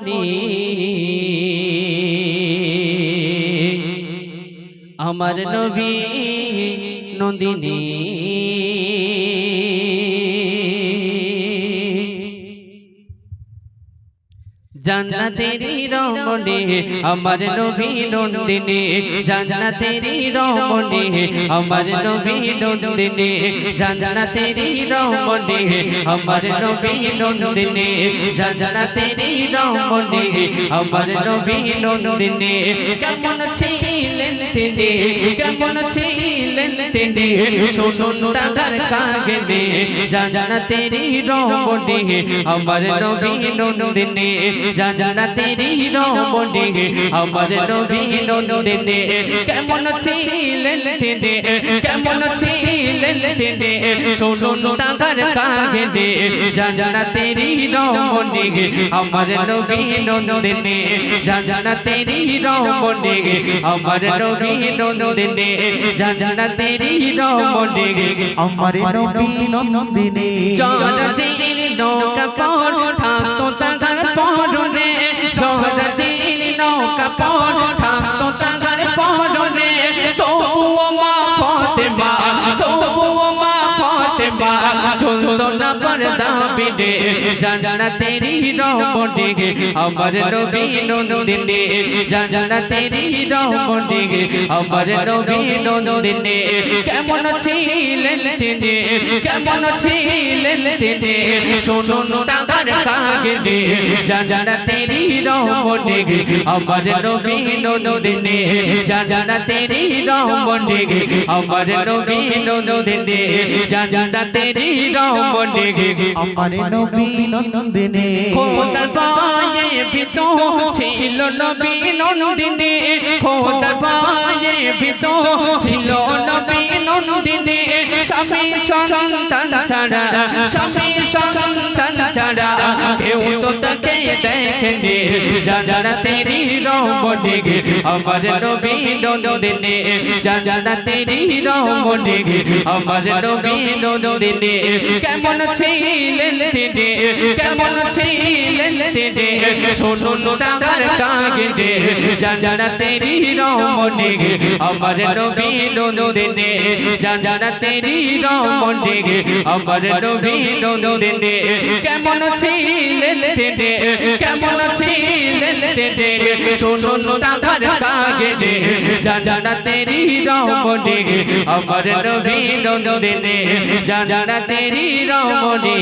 রমণী আমার নবী নন্দিনী জান্নাতেরি রমণী আমার নবী নন্দিনী জান্নাতেরি রমণী আমার নবী নন্দিনী জান্নাতেরি রমণী আমার নবী নন্দিনী জান্নাতেরি রমণী আমার নবী নন্দিনী কেমন ছিলেন তিনি কেমন ছিলেন তিনি সোনার কাগজে জান্নাতেরি রমণী আমার নবী নন্দিনী জান্নাতেরি রমণী আমার নবী নন্দিনী কেমন ছিলেন তিনি কেমন ছিলেন তিনি সোনার কাগজে জান্নাতেরি রমণী আমার নবী নন্দিনী জান্নাতেরি রমণী আমার নবী নন্দিনী জান্নাতেরি রমণী আমার নবী নন্দিনী চলচিল নৌকা পর থাকতো তার পরনে চলচিল নৌকা পর থাকতো তার পরনে তবুও মা ফাতেমা তবুও মা ফাতেমা চলতো না পর্দা বিনে জান্নাতেরি রমণী আমার নবী নন্দিনী জান্নাতেরি রমণী আমার নবী নন্দিনী কেমন ছিলেন তিনি কেমন ছিলেন তিনি সোনার কাগজে জান্নাতেরি রমণী আমার নবী নন্দিনী জান্নাতেরি রমণী আমার নবী নন্দিনী জান্নাতেরি রমণী আমার নবী নন্দিনী খোদার পায়ে ভিতর ছিল নবী নন্দিনী খোদার পায়ে ভিতর ছিল নবী নন্দিনী স্বামী সন্তান ছাড়া স্বামী সন্তান ছাড়া কেউ তো তাকে দেখেনি জান্নাতেরি রমণী আমার নবী নন্দিনী জান্নাতেরি রমণী আমার নবী নন্দিনী কেমন ছিলেন তিনি কেমন ছিলেন তিনি সোনার কাগজে জান্নাতেরি রমণী আমার নবী নন্দিনী জান্নাতেরি রমণী আমার নবী নন্দিনী কেমন ছিলেন তিনি কেমন ছিলেন তিনি সোনার কাগজে জান্নাতেরি রমণী আমার নবী নন্দিনী জান্নাতেরি রমণী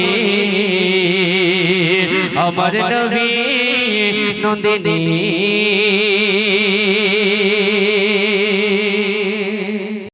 আমার নবী নন্দিনী